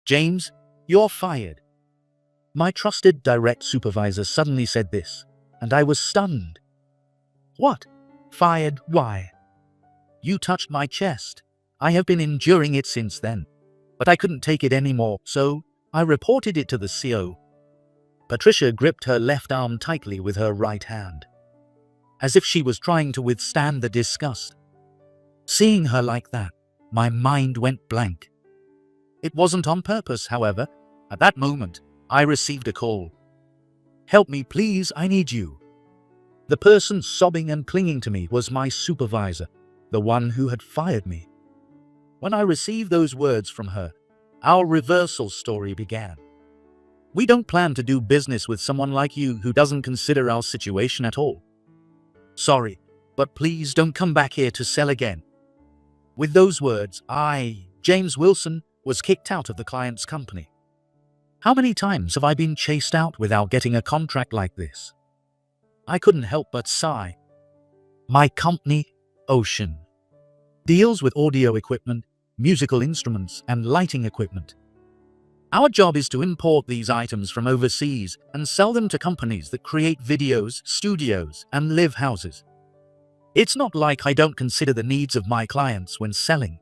James, you're fired. My trusted direct supervisor suddenly said this, and I was stunned. What? Fired? Why? You touched my chest. I have been enduring it since then. But I couldn't take it anymore, so I reported it to the CO. Patricia gripped her left arm tightly with her right hand, as if she was trying to withstand the disgust. Seeing her like that, my mind went blank. It wasn't on purpose, however. At that moment, I received a call. Help me, please, I need you. The person sobbing and clinging to me was my supervisor, the one who had fired me. When I received those words from her, our reversal story began. We don't plan to do business with someone like you who doesn't consider our situation at all. Sorry, but please don't come back here to sell again. With those words, I, James Wilson, was kicked out of the client's company. How many times have I been chased out without getting a contract like this? I couldn't help but sigh. My company, Ocean, deals with audio equipment, musical instruments, and lighting equipment. Our job is to import these items from overseas and sell them to companies that create videos, studios, and live houses. It's not like I don't consider the needs of my clients when selling.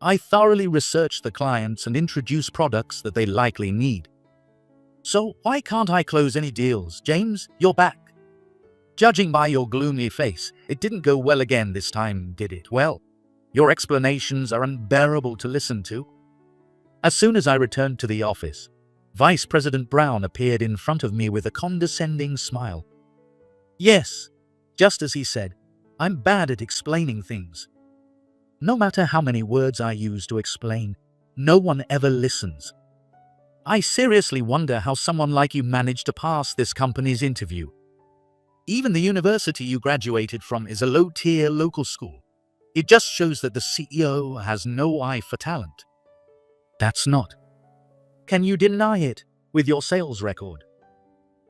I thoroughly research the clients and introduce products that they likely need. So why can't I close any deals? James, you're back. Judging by your gloomy face, it didn't go well again this time, did it? Well, your explanations are unbearable to listen to. As soon as I returned to the office, Vice President Brown appeared in front of me with a condescending smile. Yes, just as he said, I'm bad at explaining things. No matter how many words I use to explain, no one ever listens. I seriously wonder how someone like you managed to pass this company's interview. Even the university you graduated from is a low-tier local school. It just shows that the CEO has no eye for talent. That's not. Can you deny it with your sales record?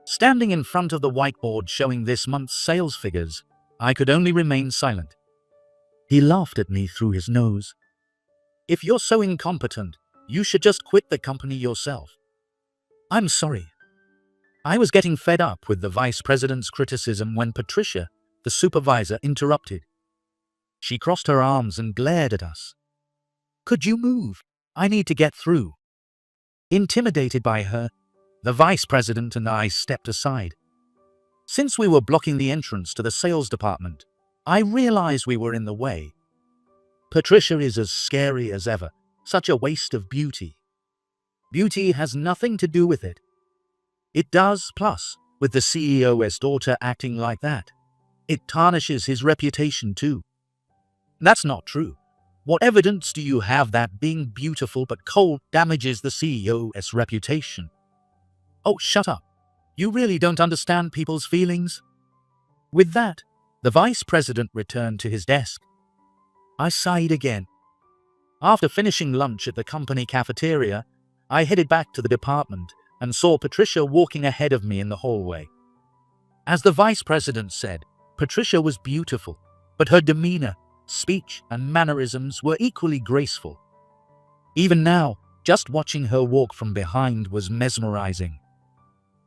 Standing in front of the whiteboard showing this month's sales figures, I could only remain silent. He laughed at me through his nose. If you're so incompetent, you should just quit the company yourself. I'm sorry. I was getting fed up with the vice president's criticism when Patricia, the supervisor, interrupted. She crossed her arms and glared at us. Could you move? I need to get through. Intimidated by her, the vice president and I stepped aside. Since we were blocking the entrance to the sales department, I realized we were in the way. Patricia is as scary as ever, such a waste of beauty. Beauty has nothing to do with it. It does, plus, with the CEO's daughter acting like that. It tarnishes his reputation too. That's not true. What evidence do you have that being beautiful but cold damages the CEO's reputation? Oh, shut up. You really don't understand people's feelings? With that, the vice president returned to his desk. I sighed again. After finishing lunch at the company cafeteria, I headed back to the department and saw Patricia walking ahead of me in the hallway. As the vice president said, Patricia was beautiful, but her demeanor, speech, and mannerisms were equally graceful. Even now, just watching her walk from behind was mesmerizing.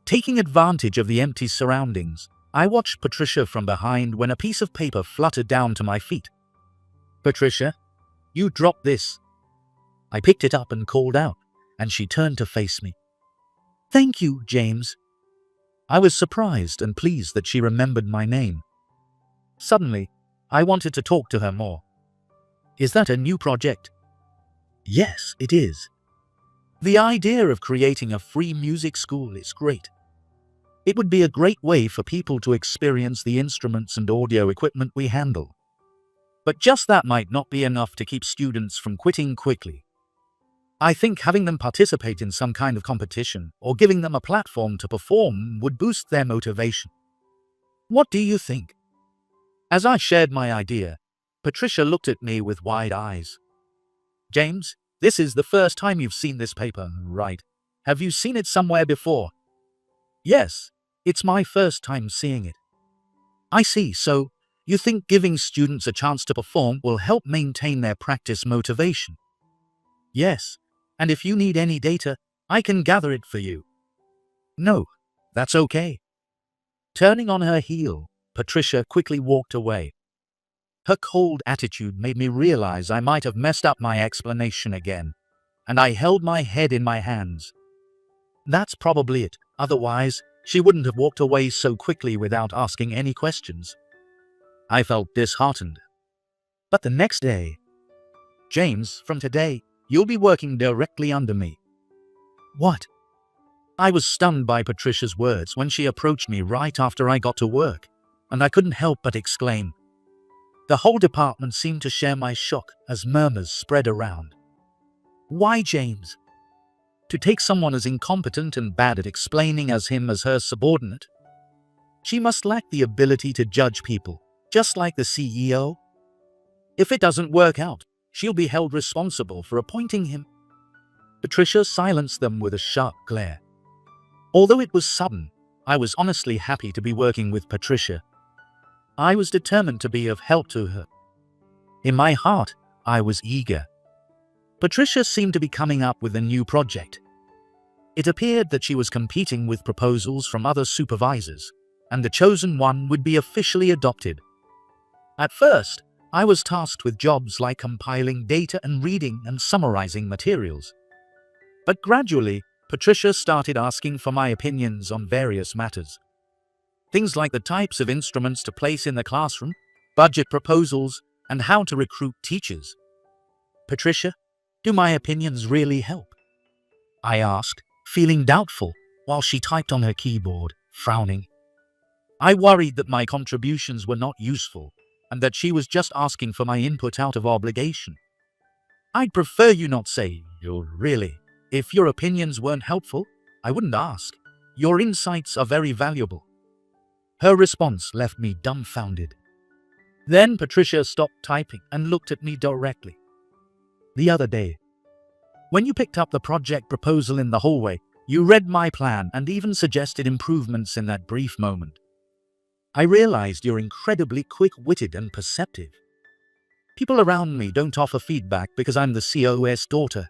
Taking advantage of the empty surroundings, I watched Patricia from behind when a piece of paper fluttered down to my feet. Patricia, you dropped this. I picked it up and called out, and she turned to face me. Thank you, James. I was surprised and pleased that she remembered my name. Suddenly, I wanted to talk to her more. Is that a new project? Yes, it is. The idea of creating a free music school is great. It would be a great way for people to experience the instruments and audio equipment we handle. But just that might not be enough to keep students from quitting quickly. I think having them participate in some kind of competition or giving them a platform to perform would boost their motivation. What do you think? As I shared my idea, Patricia looked at me with wide eyes. James, this is the first time you've seen this paper, right? Have you seen it somewhere before? Yes, it's my first time seeing it. I see, so you think giving students a chance to perform will help maintain their practice motivation? Yes, And if you need any data, I can gather it for you. No, that's okay. Turning on her heel, Patricia quickly walked away. Her cold attitude made me realize I might have messed up my explanation again, and I held my head in my hands. That's probably it. Otherwise, she wouldn't have walked away so quickly without asking any questions. I felt disheartened. But the next day, James, from today, you'll be working directly under me. What? I was stunned by Patricia's words when she approached me right after I got to work, and I couldn't help but exclaim. The whole department seemed to share my shock as murmurs spread around. Why James? To take someone as incompetent and bad at explaining as him as her subordinate? She must lack the ability to judge people, just like the CEO. If it doesn't work out, she'll be held responsible for appointing him. Patricia silenced them with a sharp glare. Although it was sudden, I was honestly happy to be working with Patricia. I was determined to be of help to her. In my heart, I was eager. Patricia seemed to be coming up with a new project. It appeared that she was competing with proposals from other supervisors, and the chosen one would be officially adopted. At first, I was tasked with jobs like compiling data and reading and summarizing materials. But gradually, Patricia started asking for my opinions on various matters. Things like the types of instruments to place in the classroom, budget proposals, and how to recruit teachers. Patricia, do my opinions really help? I asked, feeling doubtful, while she typed on her keyboard, frowning. I worried that my contributions were not useful, and that she was just asking for my input out of obligation. I'd prefer you not say, really. If your opinions weren't helpful, I wouldn't ask. Your insights are very valuable. Her response left me dumbfounded. Then Patricia stopped typing and looked at me directly. The other day, when you picked up the project proposal in the hallway, you read my plan and even suggested improvements in that brief moment. I realized you're incredibly quick-witted and perceptive. People around me don't offer feedback because I'm the CO's daughter.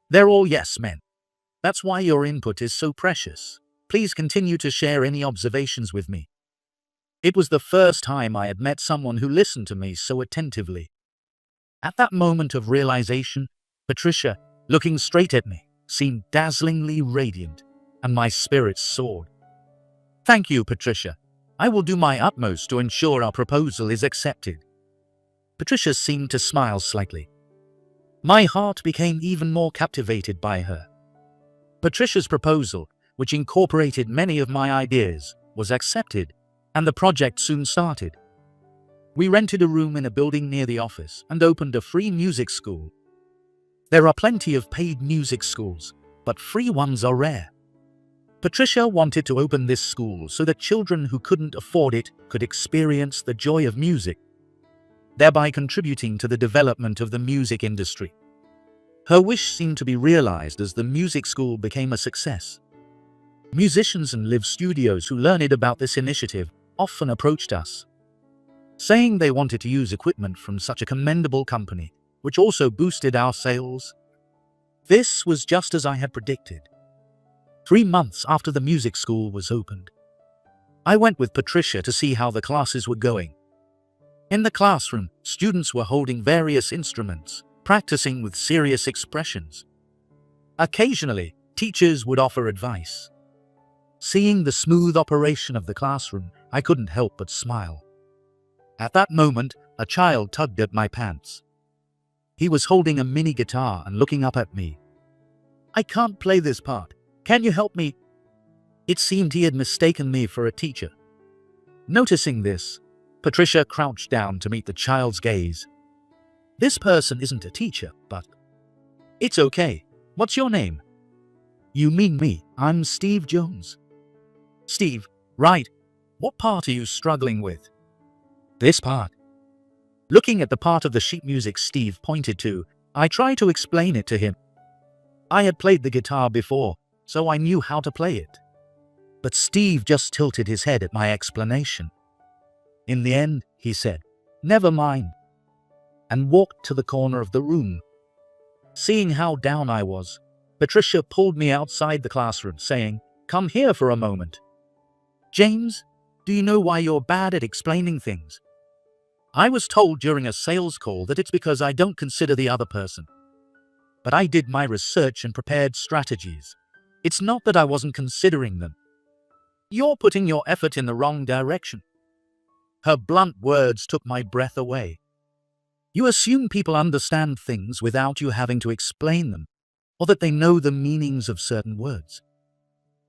They're all yes men. That's why your input is so precious. Please continue to share any observations with me. It was the first time I had met someone who listened to me so attentively. At that moment of realization, Patricia, looking straight at me, seemed dazzlingly radiant, and my spirits soared. Thank you, Patricia. I will do my utmost to ensure our proposal is accepted. Patricia seemed to smile slightly. My heart became even more captivated by her. Patricia's proposal, which incorporated many of my ideas, was accepted, and the project soon started. We rented a room in a building near the office and opened a free music school. There are plenty of paid music schools, but free ones are rare. Patricia wanted to open this school so that children who couldn't afford it could experience the joy of music, thereby contributing to the development of the music industry. Her wish seemed to be realized as the music school became a success. Musicians and live studios who learned about this initiative often approached us, saying they wanted to use equipment from such a commendable company, which also boosted our sales. This was just as I had predicted. 3 months after the music school was opened, I went with Patricia to see how the classes were going. In the classroom, students were holding various instruments, practicing with serious expressions. Occasionally, teachers would offer advice. Seeing the smooth operation of the classroom, I couldn't help but smile. At that moment, a child tugged at my pants. He was holding a mini guitar and looking up at me. I can't play this part. Can you help me? It seemed he had mistaken me for a teacher. Noticing this, Patricia crouched down to meet the child's gaze. This person isn't a teacher, but... It's okay. What's your name? You mean me. I'm Steve Jones. Steve, right. What part are you struggling with? This part. Looking at the part of the sheet music Steve pointed to, I tried to explain it to him. I had played the guitar before, so I knew how to play it. But Steve just tilted his head at my explanation. In the end, he said, "Never mind," and walked to the corner of the room. Seeing how down I was, Patricia pulled me outside the classroom, saying, "Come here for a moment. James, do you know why you're bad at explaining things? I was told during a sales call that it's because I don't consider the other person. But I did my research and prepared strategies. It's not that I wasn't considering them. You're putting your effort in the wrong direction." Her blunt words took my breath away. You assume people understand things without you having to explain them, or that they know the meanings of certain words.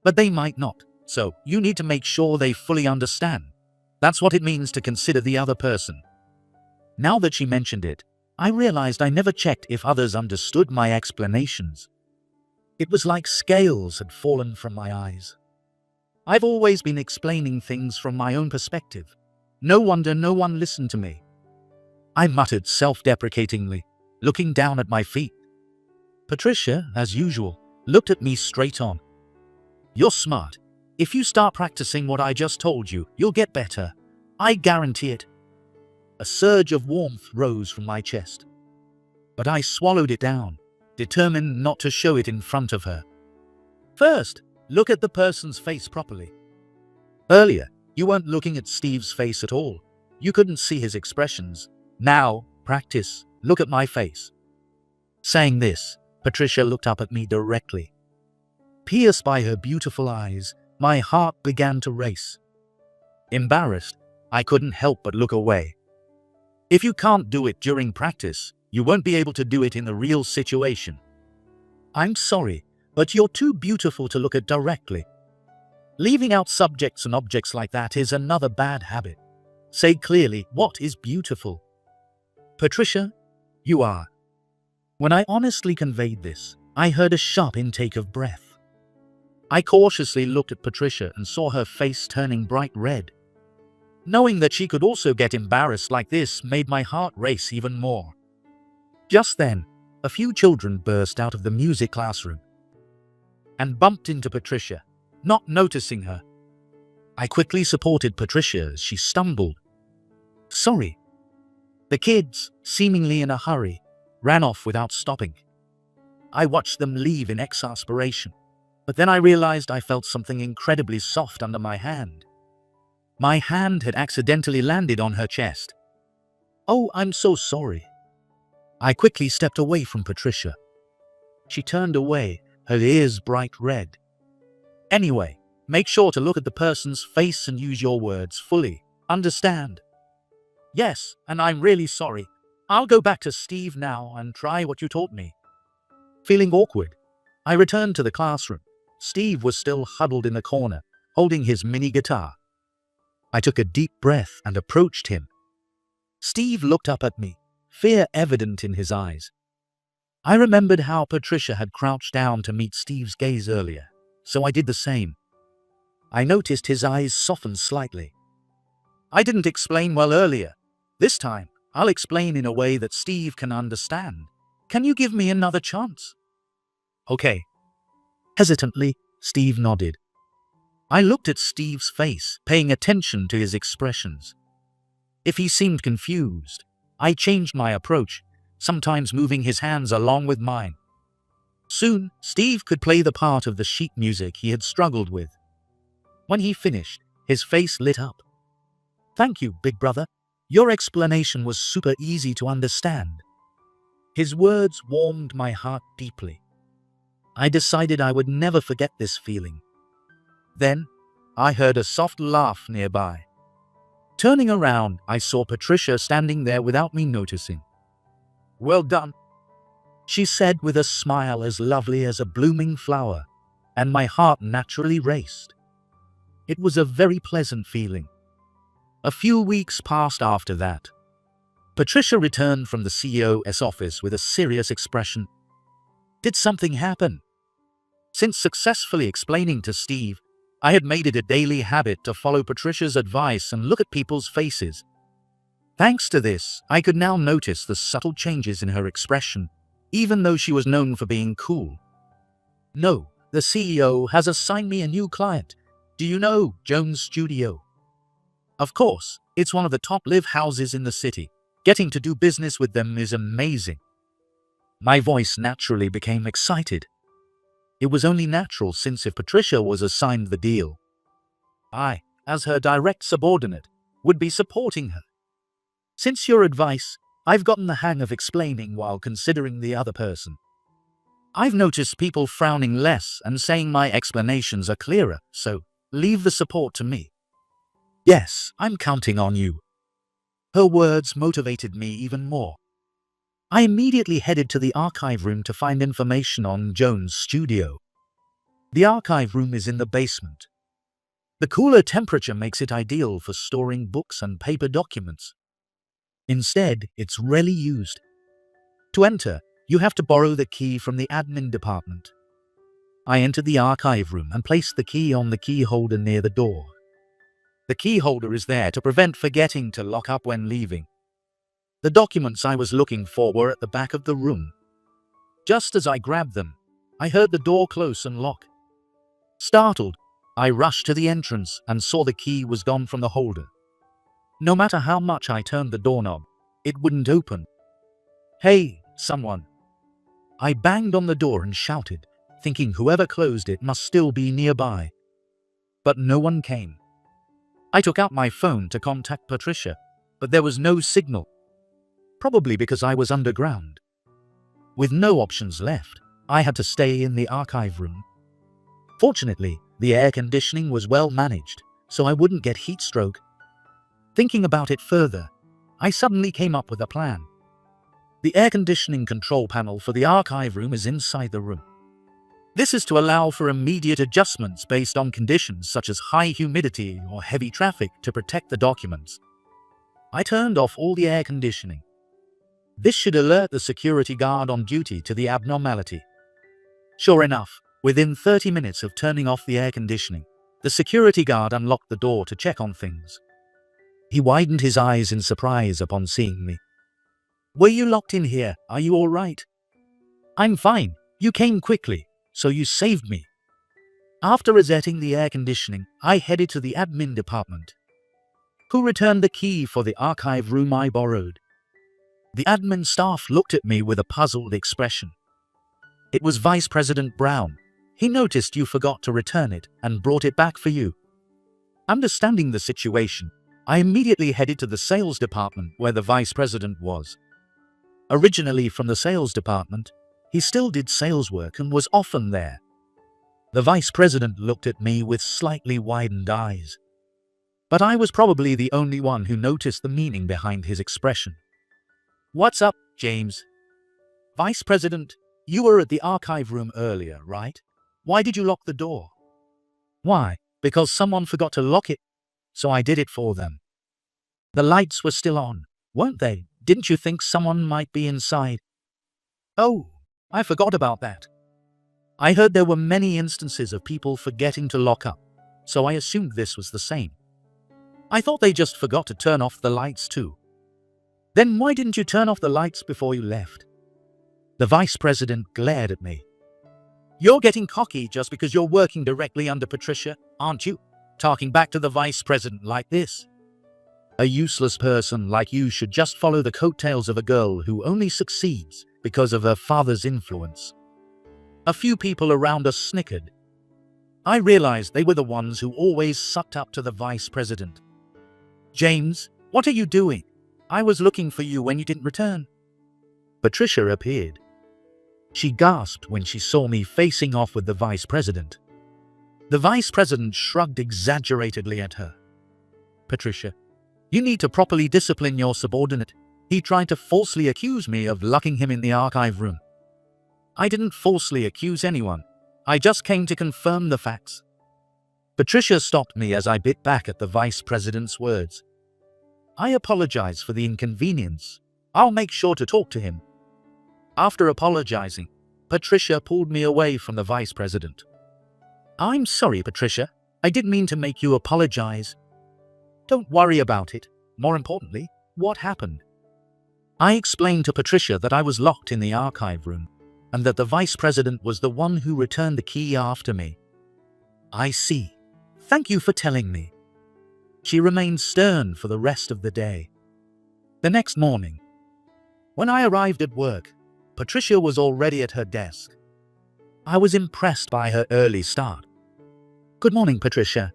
But they might not, so you need to make sure they fully understand. That's what it means to consider the other person. Now that she mentioned it, I realized I never checked if others understood my explanations. It was like scales had fallen from my eyes. I've always been explaining things from my own perspective. No wonder no one listened to me. I muttered self-deprecatingly, looking down at my feet. Patricia, as usual, looked at me straight on. "You're smart. If you start practicing what I just told you, you'll get better. I guarantee it." A surge of warmth rose from my chest. But I swallowed it down, determined not to show it in front of her. First, look at the person's face properly. Earlier, you weren't looking at Steve's face at all. You couldn't see his expressions. Now, practice. Look at my face. Saying this, Patricia looked up at me directly. Pierced by her beautiful eyes, my heart began to race. Embarrassed, I couldn't help but look away. If you can't do it during practice, you won't be able to do it in the real situation. I'm sorry, but you're too beautiful to look at directly. Leaving out subjects and objects like that is another bad habit. Say clearly, what is beautiful? Patricia, you are. When I honestly conveyed this, I heard a sharp intake of breath. I cautiously looked at Patricia and saw her face turning bright red. Knowing that she could also get embarrassed like this made my heart race even more. Just then, a few children burst out of the music classroom and bumped into Patricia, not noticing her. I quickly supported Patricia as she stumbled. Sorry. The kids, seemingly in a hurry, ran off without stopping. I watched them leave in exasperation, but then I realized I felt something incredibly soft under my hand. My hand had accidentally landed on her chest. "Oh, I'm so sorry." I quickly stepped away from Patricia. She turned away, her ears bright red. "Anyway, make sure to look at the person's face and use your words fully. Understand?" "Yes, and I'm really sorry. I'll go back to Steve now and try what you taught me." Feeling awkward, I returned to the classroom. Steve was still huddled in the corner, holding his mini guitar. I took a deep breath and approached him. Steve looked up at me, fear evident in his eyes. I remembered how Patricia had crouched down to meet Steve's gaze earlier, so I did the same. I noticed his eyes soften slightly. "I didn't explain well earlier. This time, I'll explain in a way that Steve can understand. Can you give me another chance?" "Okay." Hesitantly, Steve nodded. I looked at Steve's face, paying attention to his expressions. If he seemed confused, I changed my approach, sometimes moving his hands along with mine. Soon, Steve could play the part of the sheet music he had struggled with. When he finished, his face lit up. "Thank you, big brother. Your explanation was super easy to understand." His words warmed my heart deeply. I decided I would never forget this feeling. Then, I heard a soft laugh nearby. Turning around, I saw Patricia standing there without me noticing. "Well done," she said with a smile as lovely as a blooming flower, and my heart naturally raced. It was a very pleasant feeling. A few weeks passed after that. Patricia returned from the CEO's office with a serious expression. Did something happen? Since successfully explaining to Steve, I had made it a daily habit to follow Patricia's advice and look at people's faces. Thanks to this, I could now notice the subtle changes in her expression, even though she was known for being cool. "No, the CEO has assigned me a new client. Do you know Jones Studio?" "Of course, it's one of the top live houses in the city. Getting to do business with them is amazing." My voice naturally became excited. It was only natural, since if Patricia was assigned the deal, I, as her direct subordinate, would be supporting her. Since your advice, I've gotten the hang of explaining while considering the other person. I've noticed people frowning less and saying my explanations are clearer, so leave the support to me. Yes, I'm counting on you. Her words motivated me even more. I immediately headed to the archive room to find information on Joan's studio. The archive room is in the basement. The cooler temperature makes it ideal for storing books and paper documents. Instead, it's rarely used. To enter, you have to borrow the key from the admin department. I entered the archive room and placed the key on the key holder near the door. The key holder is there to prevent forgetting to lock up when leaving. The documents I was looking for were at the back of the room. Just as I grabbed them, I heard the door close and lock. Startled, I rushed to the entrance and saw the key was gone from the holder. No matter how much I turned the doorknob, it wouldn't open. Hey, someone! I banged on the door and shouted, thinking whoever closed it must still be nearby. But no one came. I took out my phone to contact Patricia, but there was no signal. Probably because I was underground. With no options left, I had to stay in the archive room. Fortunately, the air conditioning was well managed, so I wouldn't get heat stroke. Thinking about it further, I suddenly came up with a plan. The air conditioning control panel for the archive room is inside the room. This is to allow for immediate adjustments based on conditions such as high humidity or heavy traffic to protect the documents. I turned off all the air conditioning. This should alert the security guard on duty to the abnormality. Sure enough, within 30 minutes of turning off the air conditioning, the security guard unlocked the door to check on things. He widened his eyes in surprise upon seeing me. "Were you locked in here? Are you all right?" "I'm fine. You came quickly, so you saved me." After resetting the air conditioning, I headed to the admin department. "Who returned the key for the archive room I borrowed?" The admin staff looked at me with a puzzled expression. "It was Vice President Brown. He noticed you forgot to return it and brought it back for you." Understanding the situation, I immediately headed to the sales department where the vice president was. Originally from the sales department, he still did sales work and was often there. The vice president looked at me with slightly widened eyes. But I was probably the only one who noticed the meaning behind his expression. "What's up, James?" "Vice President, you were at the archive room earlier, right? Why did you lock the door?" "Why? Because someone forgot to lock it, so I did it for them." "The lights were still on, weren't they? Didn't you think someone might be inside?" "Oh, I forgot about that. I heard there were many instances of people forgetting to lock up, so I assumed this was the same. I thought they just forgot to turn off the lights too." "Then why didn't you turn off the lights before you left?" The vice president glared at me. "You're getting cocky just because you're working directly under Patricia, aren't you? Talking back to the vice president like this. A useless person like you should just follow the coattails of a girl who only succeeds because of her father's influence." A few people around us snickered. I realized they were the ones who always sucked up to the vice president. "James, what are you doing? I was looking for you when you didn't return." Patricia appeared. She gasped when she saw me facing off with the vice president. The vice president shrugged exaggeratedly at her. "Patricia, you need to properly discipline your subordinate. He tried to falsely accuse me of locking him in the archive room." "I didn't falsely accuse anyone. I just came to confirm the facts." Patricia stopped me as I bit back at the vice president's words. "I apologize for the inconvenience. I'll make sure to talk to him." After apologizing, Patricia pulled me away from the vice president. "I'm sorry, Patricia. I didn't mean to make you apologize." "Don't worry about it. More importantly, what happened?" I explained to Patricia that I was locked in the archive room, and that the vice president was the one who returned the key after me. "I see. Thank you for telling me." She remained stern for the rest of the day. The next morning, when I arrived at work, Patricia was already at her desk. I was impressed by her early start. "Good morning, Patricia."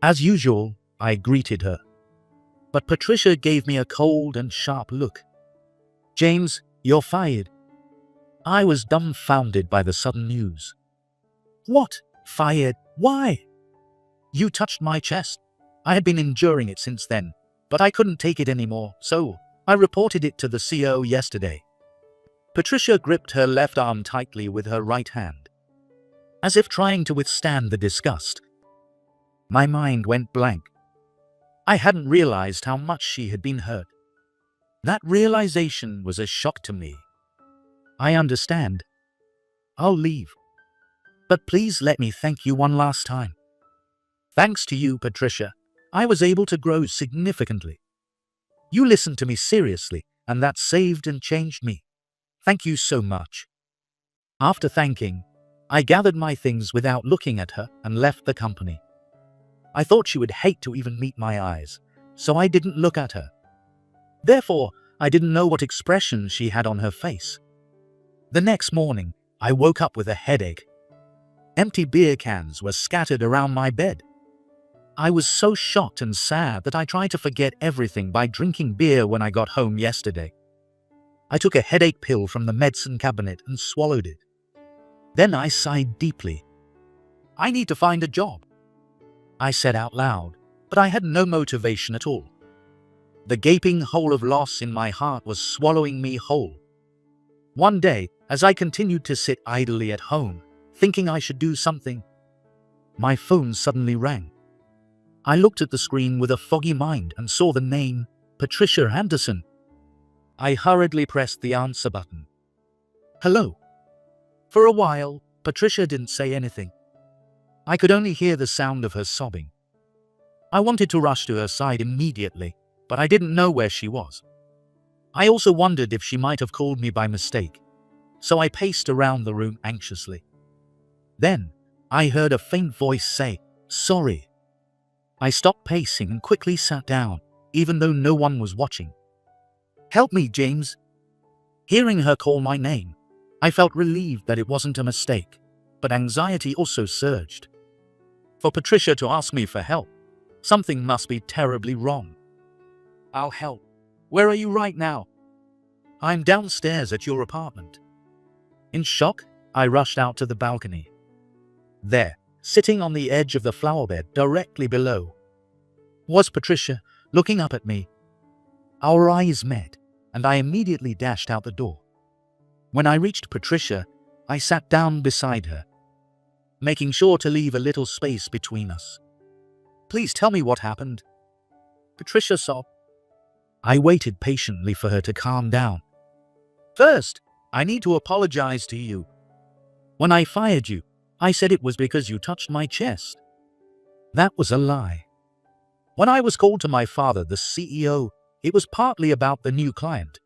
As usual, I greeted her. But Patricia gave me a cold and sharp look. "James, you're fired." I was dumbfounded by the sudden news. "What? Fired? Why?" "You touched my chest. I had been enduring it since then, but I couldn't take it anymore, so I reported it to the CEO yesterday." Patricia gripped her left arm tightly with her right hand, as if trying to withstand the disgust. My mind went blank. I hadn't realized how much she had been hurt. That realization was a shock to me. "I understand. I'll leave. But please let me thank you one last time. Thanks to you, Patricia, I was able to grow significantly. You listened to me seriously, and that saved and changed me. Thank you so much." After thanking, I gathered my things without looking at her and left the company. I thought she would hate to even meet my eyes, so I didn't look at her. Therefore, I didn't know what expression she had on her face. The next morning, I woke up with a headache. Empty beer cans were scattered around my bed. I was so shocked and sad that I tried to forget everything by drinking beer when I got home yesterday. I took a headache pill from the medicine cabinet and swallowed it. Then I sighed deeply. "I need to find a job," I said out loud, but I had no motivation at all. The gaping hole of loss in my heart was swallowing me whole. One day, as I continued to sit idly at home, thinking I should do something, my phone suddenly rang. I looked at the screen with a foggy mind and saw the name Patricia Anderson. I hurriedly pressed the answer button. "Hello." For a while, Patricia didn't say anything. I could only hear the sound of her sobbing. I wanted to rush to her side immediately, but I didn't know where she was. I also wondered if she might have called me by mistake, so I paced around the room anxiously. Then, I heard a faint voice say, "Sorry." I stopped pacing and quickly sat down, even though no one was watching. "Help me, James." Hearing her call my name, I felt relieved that it wasn't a mistake, but anxiety also surged. For Patricia to ask me for help, something must be terribly wrong. "I'll help. Where are you right now?" "I'm downstairs at your apartment." In shock, I rushed out to the balcony. There, sitting on the edge of the flower bed directly below, was Patricia, looking up at me. Our eyes met, and I immediately dashed out the door. When I reached Patricia, I sat down beside her, making sure to leave a little space between us. "Please tell me what happened," Patricia sobbed. I waited patiently for her to calm down. "First, I need to apologize to you. When I fired you, I said it was because you touched my chest. That was a lie. When I was called to my father, the CEO, it was partly about the new client,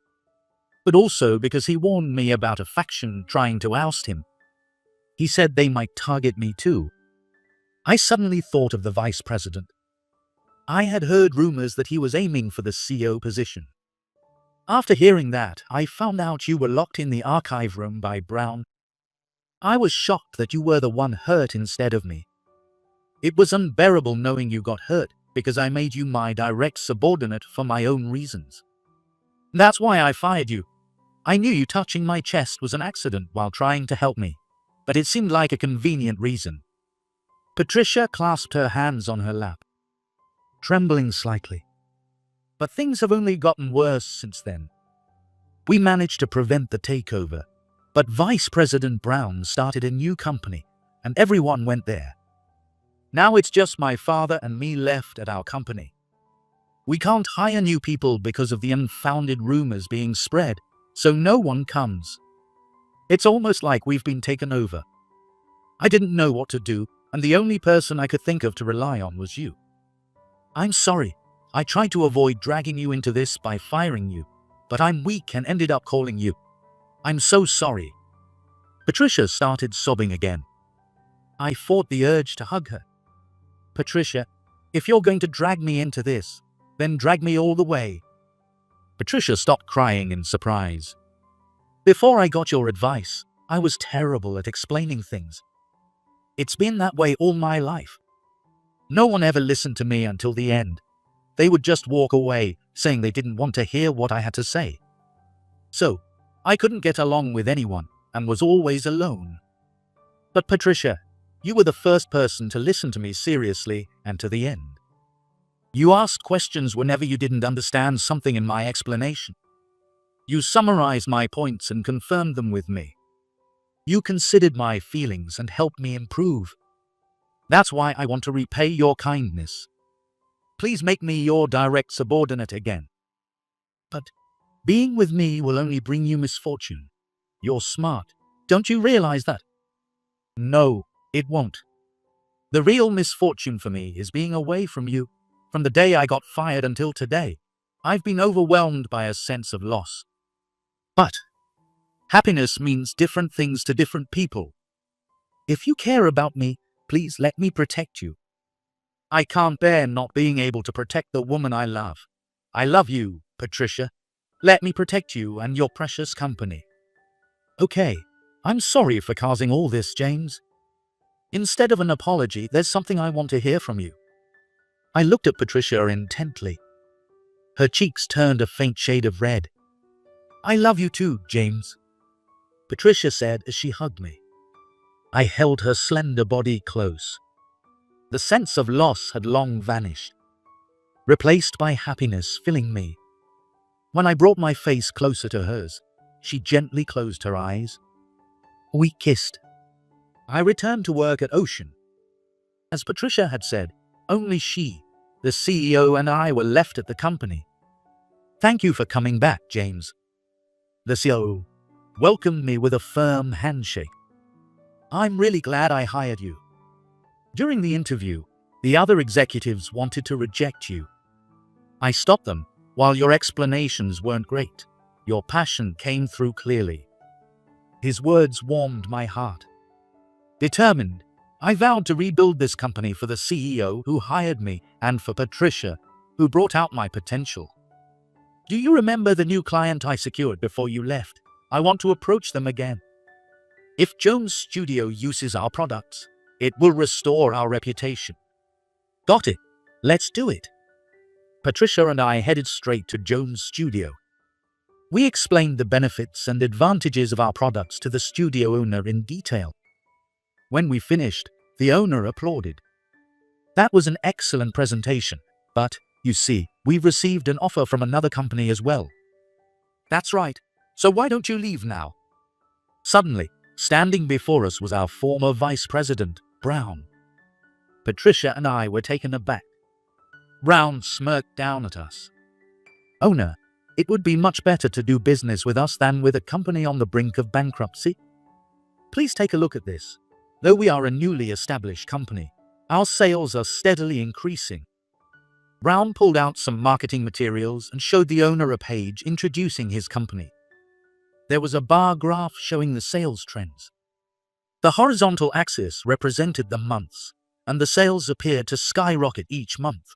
but also because he warned me about a faction trying to oust him. He said they might target me too." I suddenly thought of the vice president. I had heard rumors that he was aiming for the CEO position. After hearing that, I found out you were locked in the archive room by Brown. I was shocked that you were the one hurt instead of me. It was unbearable knowing you got hurt because I made you my direct subordinate for my own reasons. That's why I fired you. I knew you touching my chest was an accident while trying to help me, but it seemed like a convenient reason. Patricia clasped her hands on her lap, trembling slightly. But things have only gotten worse since then. We managed to prevent the takeover, but Vice President Brown started a new company, and everyone went there. Now it's just my father and me left at our company. We can't hire new people because of the unfounded rumors being spread, so no one comes. It's almost like we've been taken over. I didn't know what to do, and the only person I could think of to rely on was you. I'm sorry. I tried to avoid dragging you into this by firing you, but I'm weak and ended up calling you. I'm so sorry." Patricia started sobbing again. I fought the urge to hug her. "Patricia, if you're going to drag me into this, then drag me all the way." Patricia stopped crying in surprise. Before I got your advice, I was terrible at explaining things. It's been that way all my life. No one ever listened to me until the end. They would just walk away, saying they didn't want to hear what I had to say. So, I couldn't get along with anyone, and was always alone. But Patricia, you were the first person to listen to me seriously and to the end. You asked questions whenever you didn't understand something in my explanation. You summarized my points and confirmed them with me. You considered my feelings and helped me improve. That's why I want to repay your kindness. Please make me your direct subordinate again. But being with me will only bring you misfortune. You're smart. Don't you realize that? No, it won't. The real misfortune for me is being away from you. From the day I got fired until today, I've been overwhelmed by a sense of loss. But happiness means different things to different people. If you care about me, please let me protect you. I can't bear not being able to protect the woman I love. I love you, Patricia. Let me protect you and your precious company. Okay, I'm sorry for causing all this, James. Instead of an apology, there's something I want to hear from you. I looked at Patricia intently. Her cheeks turned a faint shade of red. I love you too, James, Patricia said as she hugged me. I held her slender body close. The sense of loss had long vanished, replaced by happiness filling me. When I brought my face closer to hers, she gently closed her eyes. We kissed. I returned to work at Ocean. As Patricia had said, only she, the CEO, and I were left at the company. Thank you for coming back, James. The CEO welcomed me with a firm handshake. I'm really glad I hired you. During the interview, the other executives wanted to reject you. I stopped them. While your explanations weren't great, your passion came through clearly. His words warmed my heart. Determined, I vowed to rebuild this company for the CEO who hired me and for Patricia, who brought out my potential. Do you remember the new client I secured before you left? I want to approach them again. If Jones Studio uses our products, it will restore our reputation. Got it. Let's do it. Patricia and I headed straight to Jones Studio. We explained the benefits and advantages of our products to the studio owner in detail. When we finished, the owner applauded. That was an excellent presentation, but, you see, we've received an offer from another company as well. That's right, so why don't you leave now? Suddenly, standing before us was our former vice president, Brown. Patricia and I were taken aback. Brown smirked down at us. Owner, it would be much better to do business with us than with a company on the brink of bankruptcy. Please take a look at this. Though we are a newly established company, our sales are steadily increasing. Brown pulled out some marketing materials and showed the owner a page introducing his company. There was a bar graph showing the sales trends. The horizontal axis represented the months, and the sales appeared to skyrocket each month.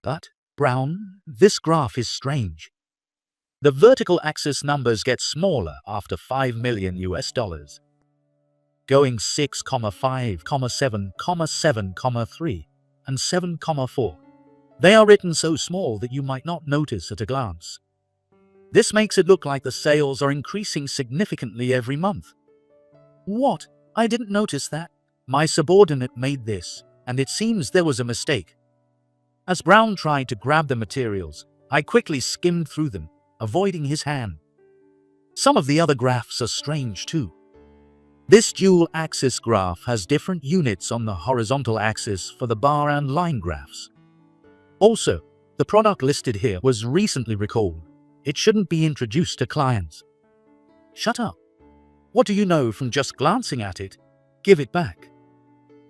But, Brown, this graph is strange. The vertical axis numbers get smaller after $5 million, going 6, 5, 7, 7, 3, and 7,4. They are written so small that you might not notice at a glance. This makes it look like the sales are increasing significantly every month. What? I didn't notice that. My subordinate made this, and it seems there was a mistake. As Brown tried to grab the materials, I quickly skimmed through them, avoiding his hand. Some of the other graphs are strange too. This dual-axis graph has different units on the horizontal axis for the bar and line graphs. Also, the product listed here was recently recalled. It shouldn't be introduced to clients. Shut up. What do you know from just glancing at it? Give it back.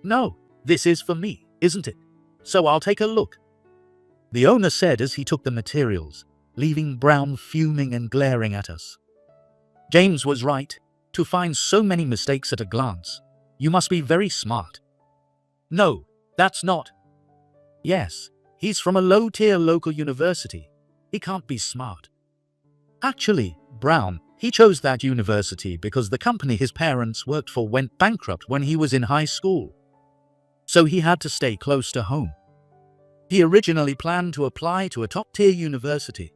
No, this is for me, isn't it? So I'll take a look. The owner said as he took the materials, leaving Brown fuming and glaring at us. James was right. To find so many mistakes at a glance, you must be very smart. No, that's not. Yes, he's from a low-tier local university. He can't be smart. Actually, Brown, He chose that university because the company his parents worked for went bankrupt when he was in high school. So he had to stay close to home. He originally planned to apply to a top-tier university.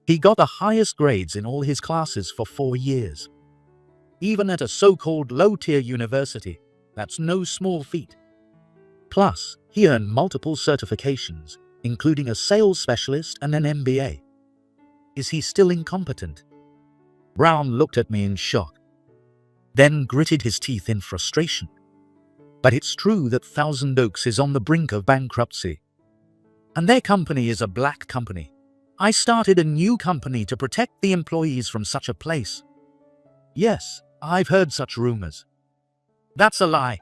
He got the highest grades in all his classes for 4 years. Even at a so-called low-tier university, that's no small feat. Plus, he earned multiple certifications, including a sales specialist and an MBA. Is he still incompetent? Brown looked at me in shock, then gritted his teeth in frustration. But it's true that Thousand Oaks is on the brink of bankruptcy. And their company is a black company. I started a new company to protect the employees from such a place. Yes, I've heard such rumors. That's a lie.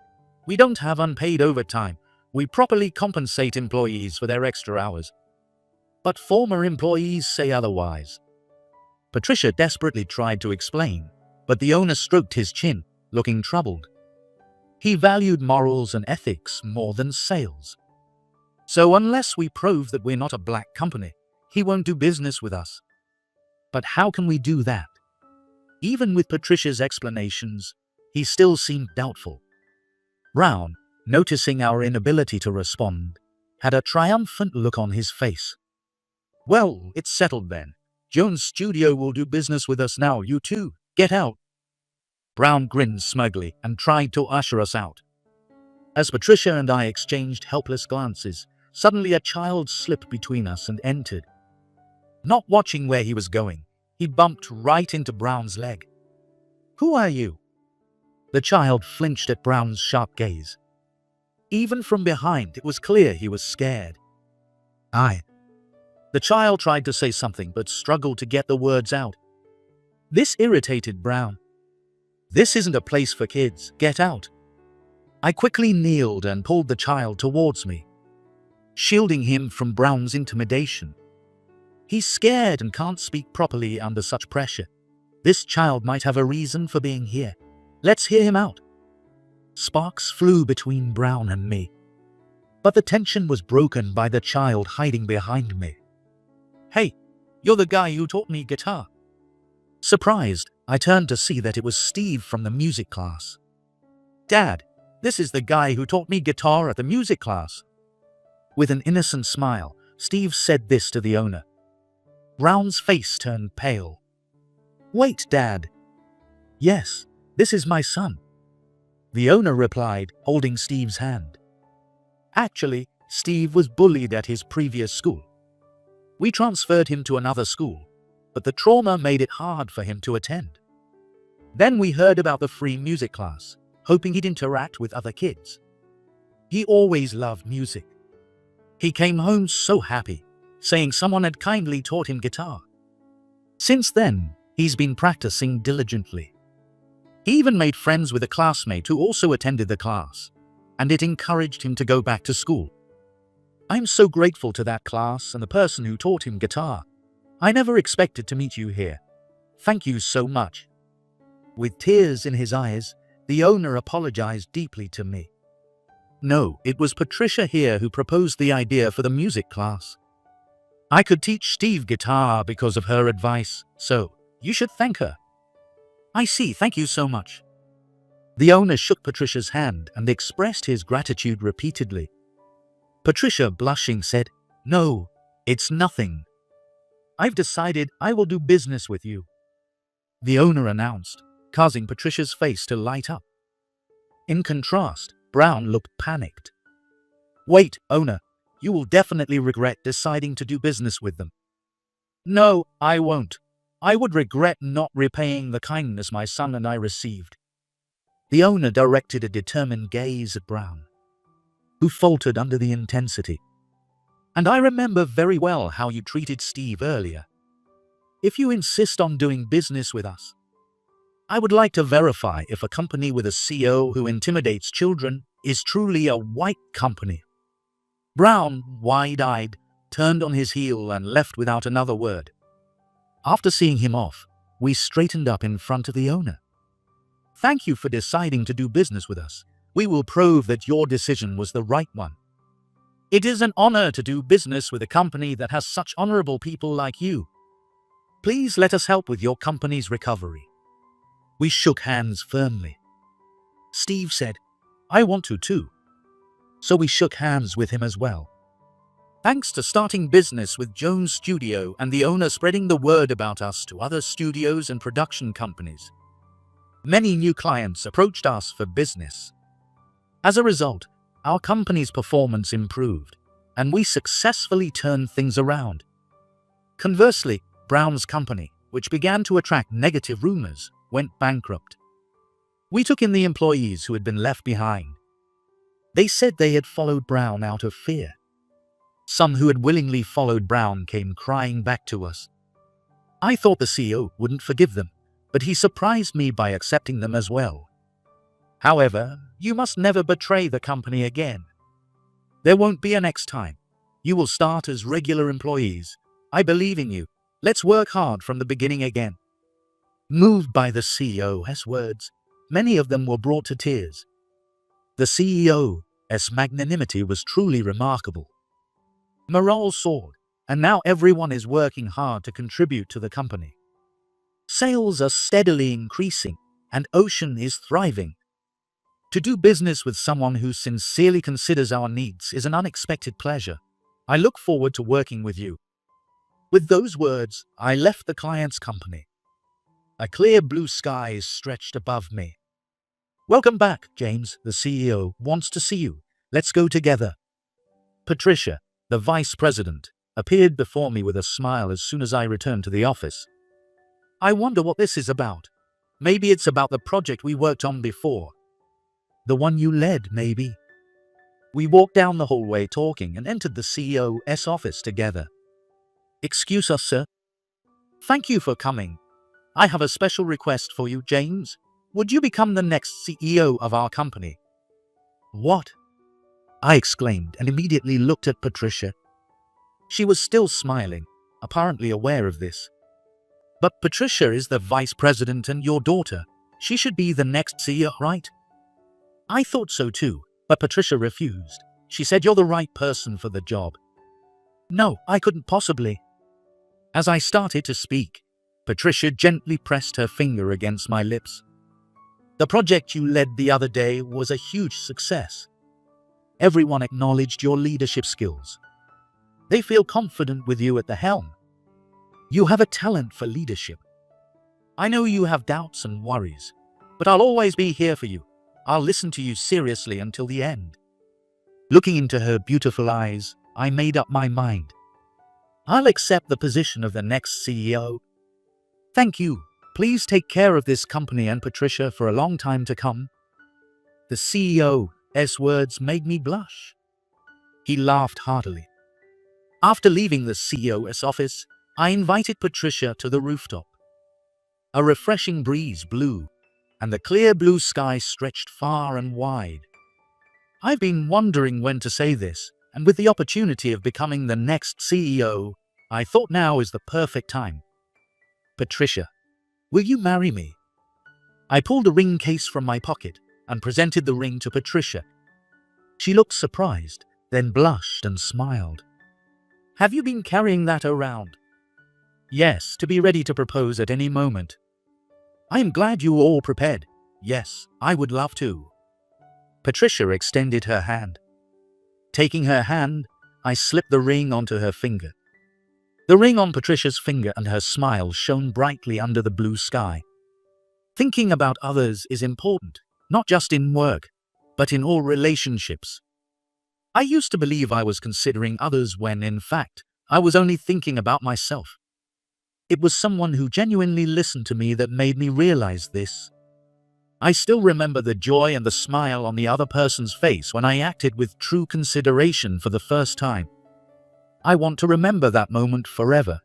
We don't have unpaid overtime. We properly compensate employees for their extra hours. But former employees say otherwise. Patricia desperately tried to explain, but the owner stroked his chin, looking troubled. He valued morals and ethics more than sales. So unless we prove that we're not a black company, he won't do business with us. But how can we do that? Even with Patricia's explanations, he still seemed doubtful. Brown, noticing our inability to respond, had a triumphant look on his face. Well, it's settled then. Jones Studio will do business with us now, you two. Get out. Brown grinned smugly and tried to usher us out. As Patricia and I exchanged helpless glances, suddenly a child slipped between us and entered. Not watching where he was going, he bumped right into Brown's leg. Who are you? The child flinched at Brown's sharp gaze. Even from behind, it was clear he was scared. The child tried to say something but struggled to get the words out. This irritated Brown. This isn't a place for kids. Get out. I quickly kneeled and pulled the child towards me, shielding him from Brown's intimidation. He's scared and can't speak properly under such pressure. This child might have a reason for being here. Let's hear him out. Sparks flew between Brown and me, but the tension was broken by the child hiding behind me. Hey, you're the guy who taught me guitar. Surprised, I turned to see that it was Steve from the music class. Dad, this is the guy who taught me guitar at the music class. With an innocent smile, Steve said this to the owner. Brown's face turned pale. Wait, Dad. Yes, this is my son. The owner replied, holding Steve's hand. Actually, Steve was bullied at his previous school. We transferred him to another school, but the trauma made it hard for him to attend. Then we heard about the free music class, hoping he'd interact with other kids. He always loved music. He came home so happy, saying someone had kindly taught him guitar. Since then, he's been practicing diligently. He even made friends with a classmate who also attended the class, and it encouraged him to go back to school. I'm so grateful to that class and the person who taught him guitar. I never expected to meet you here. Thank you so much. With tears in his eyes, the owner apologized deeply to me. No, it was Patricia here who proposed the idea for the music class. I could teach Steve guitar because of her advice, so you should thank her. I see, thank you so much. The owner shook Patricia's hand and expressed his gratitude repeatedly. Patricia, blushing, said, No, it's nothing. I've decided I will do business with you. The owner announced, causing Patricia's face to light up. In contrast, Brown looked panicked. Wait, owner, you will definitely regret deciding to do business with them. No, I won't. I would regret not repaying the kindness my son and I received. The owner directed a determined gaze at Brown, who faltered under the intensity. And I remember very well how you treated Steve earlier. If you insist on doing business with us, I would like to verify if a company with a CEO who intimidates children is truly a white company. Brown, wide-eyed, turned on his heel and left without another word. After seeing him off, we straightened up in front of the owner. Thank you for deciding to do business with us. We will prove that your decision was the right one. It is an honor to do business with a company that has such honorable people like you. Please let us help with your company's recovery. We shook hands firmly. Steve said, I want to too. So we shook hands with him as well. Thanks to starting business with Jones Studio and the owner spreading the word about us to other studios and production companies, many new clients approached us for business. As a result, our company's performance improved, and we successfully turned things around. Conversely, Brown's company, which began to attract negative rumors, went bankrupt. We took in the employees who had been left behind. They said they had followed Brown out of fear. Some who had willingly followed Brown came crying back to us. I thought the CEO wouldn't forgive them, but he surprised me by accepting them as well. However, you must never betray the company again. There won't be a next time. You will start as regular employees. I believe in you. Let's work hard from the beginning again. Moved by the CEO's words, many of them were brought to tears. The CEO's magnanimity was truly remarkable. Morale soared, and now everyone is working hard to contribute to the company. Sales are steadily increasing, and Ocean is thriving. To do business with someone who sincerely considers our needs is an unexpected pleasure. I look forward to working with you. With those words, I left the client's company. A clear blue sky stretched above me. Welcome back, James. The CEO wants to see you. Let's go together. Patricia, the vice president, appeared before me with a smile as soon as I returned to the office. I wonder what this is about. Maybe it's about the project we worked on before. The one you led, maybe. We walked down the hallway talking and entered the CEO's office together. Excuse us, sir. Thank you for coming. I have a special request for you, James. Would you become the next CEO of our company? What? I exclaimed and immediately looked at Patricia. She was still smiling, apparently aware of this. But Patricia is the vice president and your daughter. She should be the next CEO, right? I thought so too, but Patricia refused. She said you're the right person for the job. No, I couldn't possibly. As I started to speak, Patricia gently pressed her finger against my lips. The project you led the other day was a huge success. Everyone acknowledged your leadership skills. They feel confident with you at the helm. You have a talent for leadership. I know you have doubts and worries, but I'll always be here for you. I'll listen to you seriously until the end. Looking into her beautiful eyes, I made up my mind. I'll accept the position of the next CEO. Thank you. Please take care of this company and Patricia for a long time to come. The CEO's words made me blush. He laughed heartily. After leaving the CEO's office, I invited Patricia to the rooftop. A refreshing breeze blew, and the clear blue sky stretched far and wide. I've been wondering when to say this, and with the opportunity of becoming the next CEO, I thought now is the perfect time. Patricia, will you marry me? I pulled a ring case from my pocket and presented the ring to Patricia. She looked surprised, then blushed and smiled. Have you been carrying that around? Yes, to be ready to propose at any moment. I am glad you were all prepared. Yes, I would love to. Patricia extended her hand. Taking her hand, I slipped the ring onto her finger. The ring on Patricia's finger and her smile shone brightly under the blue sky. Thinking about others is important, not just in work, but in all relationships. I used to believe I was considering others when, in fact, I was only thinking about myself. It was someone who genuinely listened to me that made me realize this. I still remember the joy and the smile on the other person's face when I acted with true consideration for the first time. I want to remember that moment forever.